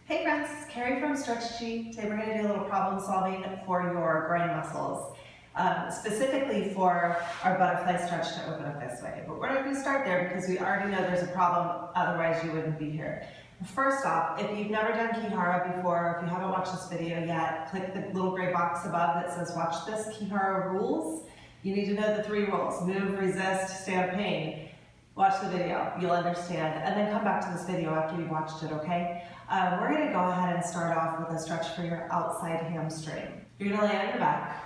Hey friends, it's Carrie from Stretching. Today we're going to do a little problem solving for your groin muscles, specifically for our butterfly stretch to open up this way. But we're not going to start there because we already know there's a problem, otherwise you wouldn't be here. First off, if you've never done Ki-Hara before, if you haven't watched this video yet, click the little gray box above that says watch this Ki-Hara rules. You need to know the 3 rules: move, resist, stay out of pain. Watch the video, you'll understand, and then come back to this video after you've watched it, okay? We're gonna go ahead and start off with a stretch for your outside hamstring. You're gonna lay on your back.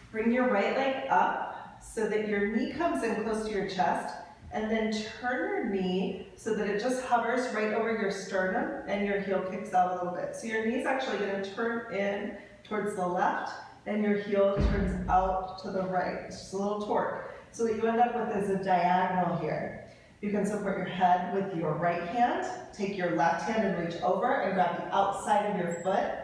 Bring your right leg up so that your knee comes in close to your chest, and then turn your knee so that it just hovers right over your sternum and your heel kicks out a little bit. So your knee's actually gonna turn in towards the left and your heel turns out to the right. It's just a little torque. So what you end up with is a diagonal here. You can support your head with your right hand, take your left hand and reach over and grab the outside of your foot.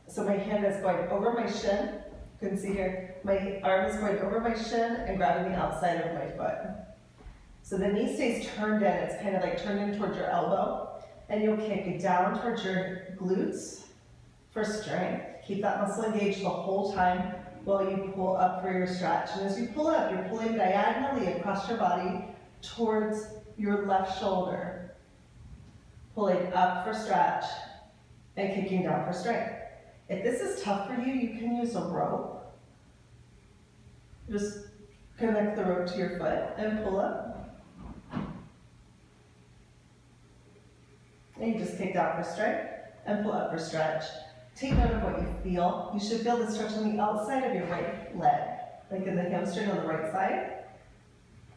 So my hand is going over my shin. You can see here, my arm is going over my shin and grabbing the outside of my foot. So the knee stays turned in, it's kind of like turned in towards your elbow, and you'll kick down towards your glutes for strength. Keep that muscle engaged the whole time while you pull up for your stretch. And as you pull up, you're pulling diagonally across your body towards your left shoulder. Pulling up for stretch and kicking down for strength. If this is tough for you, you can use a rope. Just connect the rope to your foot and pull up. And you just kick down for strength and pull up for stretch. Take note of what you feel. You should feel the stretch on the outside of your right leg, like in the hamstring on the right side,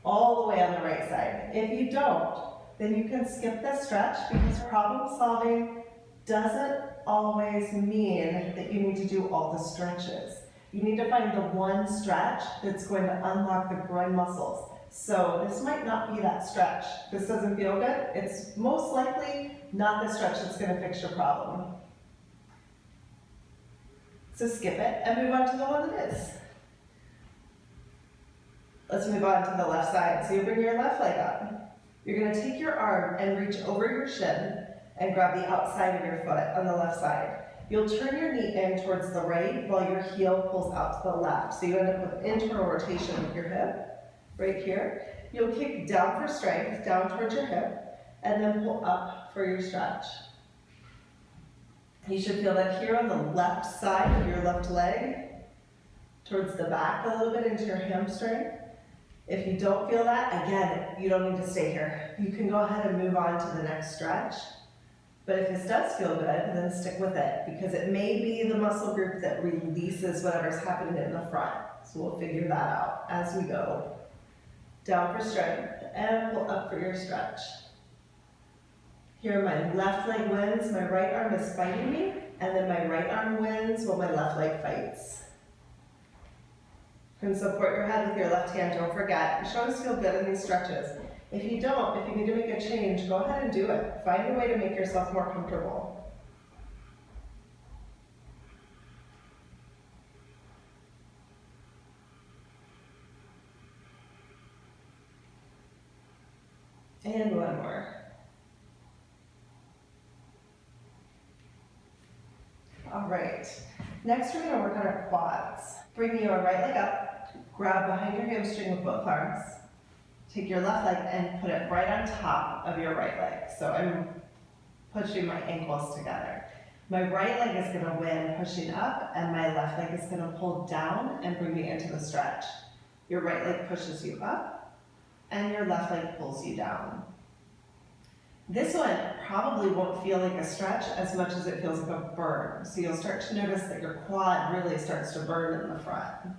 all the way on the right side. If you don't, then you can skip this stretch because problem solving doesn't always mean that you need to do all the stretches. You need to find the one stretch that's going to unlock the groin muscles. So this might not be that stretch. This doesn't feel good. It's most likely not the stretch that's going to fix your problem. So skip it and move on to the one that is. Let's move on to the left side. So you bring your left leg up. You're going to take your arm and reach over your shin and grab the outside of your foot on the left side. You'll turn your knee in towards the right while your heel pulls out to the left. So you end up with internal rotation with your hip, right here. You'll kick down for strength, down towards your hip, and then pull up for your stretch. You should feel that here on the left side of your left leg, towards the back a little bit into your hamstring. If you don't feel that, again, you don't need to stay here. You can go ahead and move on to the next stretch. But if this does feel good, then stick with it, because it may be the muscle group that releases whatever's happening in the front. So we'll figure that out as we go. Down for strength and pull up for your stretch. Here my left leg wins, my right arm is fighting me, and then my right arm wins while my left leg fights. You can support your head with your left hand, don't forget. You should always feel good in these stretches. If you don't, if you need to make a change, go ahead and do it. Find a way to make yourself more comfortable. And one more. All right, next we're going to work on our quads. Bring your right leg up, grab behind your hamstring with both arms, take your left leg and put it right on top of your right leg. So I'm pushing my ankles together. My right leg is going to win pushing up, and my left leg is going to pull down and bring me into the stretch. Your right leg pushes you up, and your left leg pulls you down. This one probably won't feel like a stretch as much as it feels like a burn. So you'll start to notice that your quad really starts to burn in the front.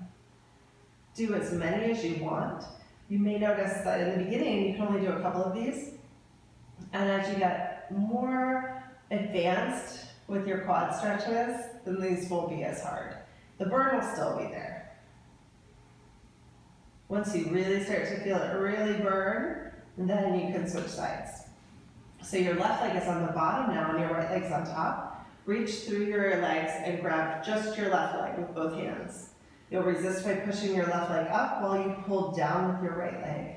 Do as many as you want. You may notice that in the beginning you can only do a couple of these. And as you get more advanced with your quad stretches, then these won't be as hard. The burn will still be there. Once you really start to feel it really burn, then you can switch sides. So your left leg is on the bottom now and your right leg's on top. Reach through your legs and grab just your left leg with both hands. You'll resist by pushing your left leg up while you pull down with your right leg.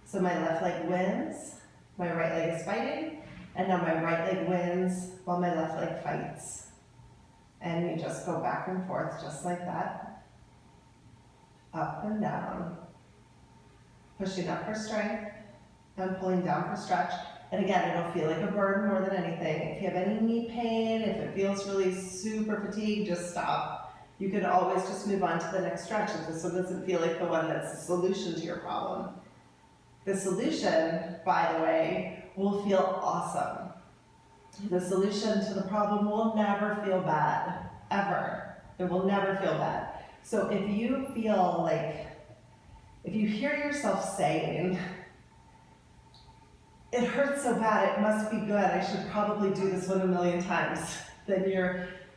So my left leg wins, my right leg is fighting, And now my right leg wins while my left leg fights. And you just go back and forth just like that. Up and down. Pushing up for strength and pulling down for stretch. And again, it'll feel like a burden more than anything. If you have any knee pain, if it feels really super fatigued, just stop. You can always just move on to the next stretch if this one doesn't feel like the one that's the solution to your problem. The solution, by the way, will feel awesome. The solution to the problem will never feel bad, ever. It will never feel bad. So if you feel like, if you hear yourself saying, it hurts so bad, it must be good, I should probably do this one a million times, then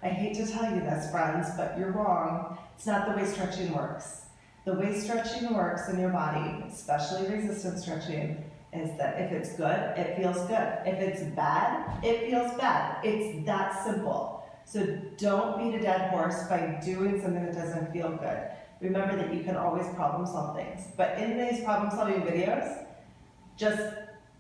I hate to tell you this, friends, but you're wrong. It's not the way stretching works. The way stretching works in your body, especially resistance stretching, is that if it's good, it feels good. If it's bad, it feels bad. It's that simple. So don't beat a dead horse by doing something that doesn't feel good. Remember that you can always problem solve things. But in these problem solving videos, just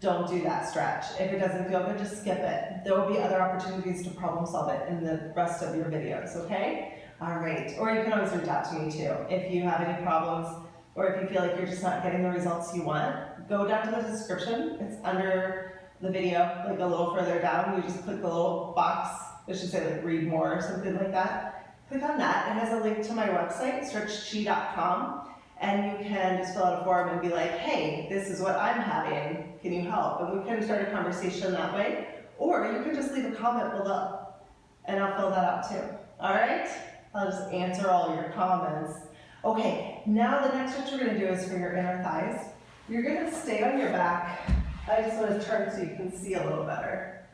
don't do that stretch. If it doesn't feel good, just skip it. There will be other opportunities to problem solve it in the rest of your videos, okay? All right, or you can always reach out to me too. If you have any problems, or if you feel like you're just not getting the results you want, go down to the description. It's under the video, like a little further down. You just click the little box, it should say like read more or something like that. Click on that, it has a link to my website, stretchchi.com. And you can just fill out a form and be like, hey, this is what I'm having, can you help? And we can start a conversation that way. Or you can just leave a comment below, and I'll fill that out too. All right? I'll just answer all your comments. Okay, now the next stretch we're gonna do is for your inner thighs. You're gonna stay on your back. I just wanna turn so you can see a little better.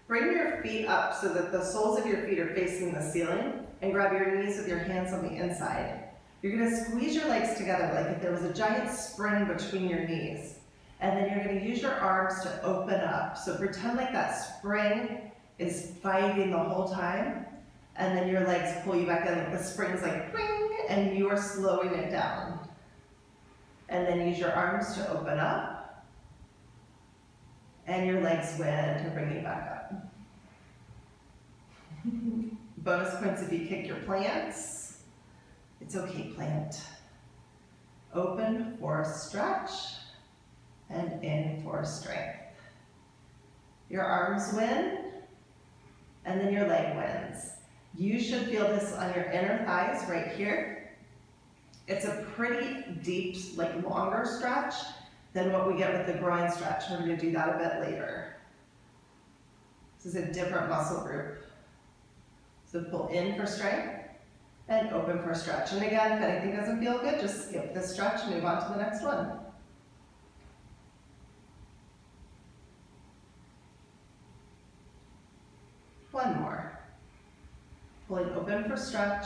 Bring your feet up so that the soles of your feet are facing the ceiling, and grab your knees with your hands on the inside. You're gonna squeeze your legs together like if there was a giant spring between your knees. And then you're gonna use your arms to open up. So pretend like that spring is fighting the whole time, and then your legs pull you back in, like the spring's like, ring, and you are slowing it down. And then use your arms to open up, and your legs win to bring you back up. Bonus points if you kick your plants. It's okay, plant. Open for stretch, and in for strength. Your arms win, and then your leg wins. You should feel this on your inner thighs right here. It's a pretty deep, like longer stretch than what we get with the groin stretch. We're gonna do that a bit later. This is a different muscle group. So pull in for strength, and open for stretch. And again, if anything doesn't feel good, just skip this stretch and move on to the next one. One more. Pulling open for stretch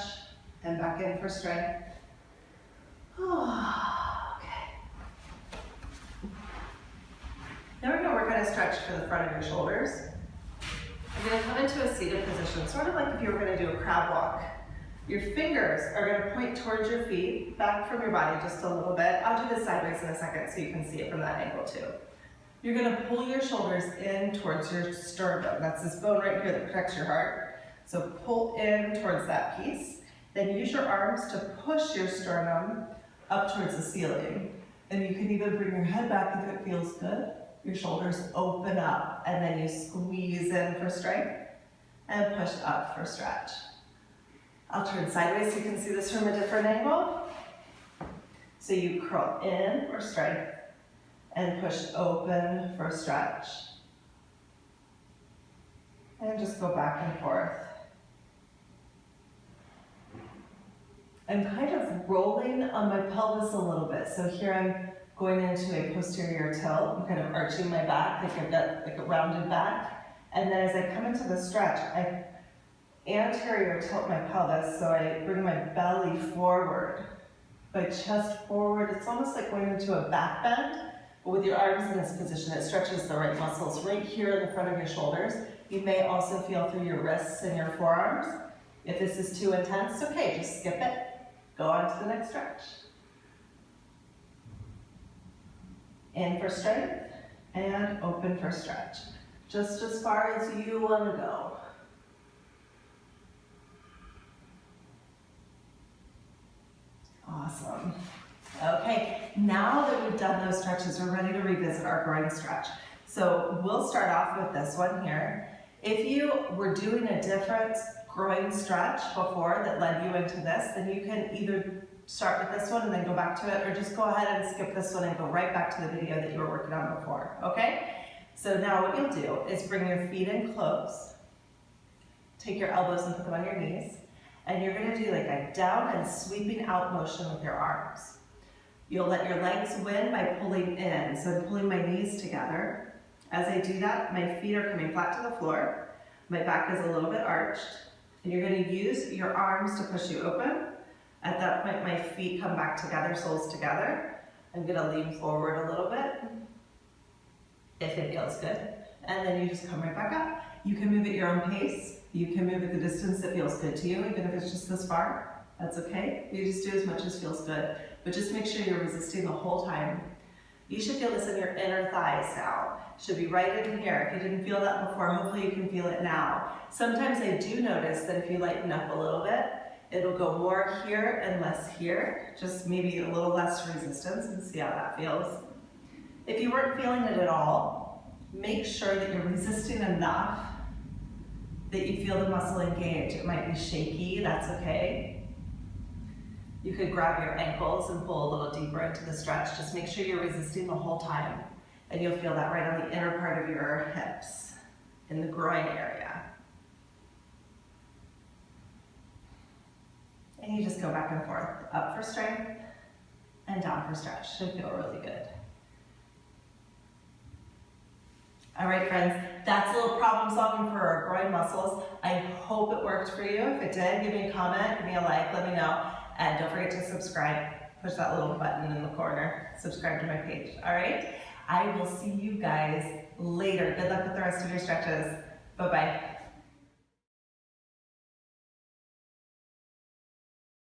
and back in for strength. Okay. Now we're going to work on a stretch for the front of your shoulders. You're going to come into a seated position, sort of like if you were going to do a crab walk. Your fingers are going to point towards your feet, back from your body just a little bit. I'll do this sideways in a second so you can see it from that angle too. You're going to pull your shoulders in towards your sternum. That's this bone right here that protects your heart. So pull in towards that piece. Then use your arms to push your sternum up towards the ceiling. And you can even bring your head back if it feels good. Your shoulders open up, and then you squeeze in for strength and push up for stretch. I'll turn sideways so you can see this from a different angle. So you curl in for strength and push open for stretch. And just go back and forth. I'm kind of rolling on my pelvis a little bit. So here I'm going into a posterior tilt. I'm kind of arching my back, like I've got like a rounded back. And then as I come into the stretch, I anterior tilt my pelvis, so I bring my belly forward, my chest forward. It's almost like going into a back bend, but with your arms in this position, it stretches the right muscles right here in the front of your shoulders. You may also feel through your wrists and your forearms. If this is too intense, okay, just skip it. Go on to the next stretch. In for strength and open for stretch. just as far as you want to go. Awesome. Okay, now that we've done those stretches, we're ready to revisit our groin stretch. So we'll start off with this one here. If you were doing a different groin stretch before that led you into this, then you can either start with this one and then go back to it, or just go ahead and skip this one and go right back to the video that you were working on before, okay? So now what you'll do is bring your feet in close, take your elbows and put them on your knees, and you're gonna do like a down and sweeping out motion with your arms. You'll let your legs win by pulling in. So I'm pulling my knees together. As I do that, my feet are coming flat to the floor. My back is a little bit arched. And you're gonna use your arms to push you open. At that point, my feet come back together, soles together. I'm gonna lean forward a little bit, if it feels good. And then you just come right back up. You can move at your own pace. You can move at the distance that feels good to you, even if it's just this far. That's okay. You just do as much as feels good. But just make sure you're resisting the whole time. You should feel this in your inner thighs now. Should be right in here. If you didn't feel that before, hopefully you can feel it now. Sometimes I do notice that if you lighten up a little bit, it'll go more here and less here. Just maybe a little less resistance, and see how that feels. If you weren't feeling it at all, make sure that you're resisting enough that you feel the muscle engage. It might be shaky, that's okay. You could grab your ankles and pull a little deeper into the stretch. Just make sure you're resisting the whole time. And you'll feel that right on the inner part of your hips, in the groin area. And you just go back and forth, up for strength and down for stretch. Should feel really good. All right, friends, that's a little problem solving for our groin muscles. I hope it worked for you. If it did, give me a comment, give me a like, let me know. And don't forget to subscribe. Push that little button in the corner. Subscribe to my page, all right? I will see you guys later. Good luck with the rest of your stretches. Bye-bye.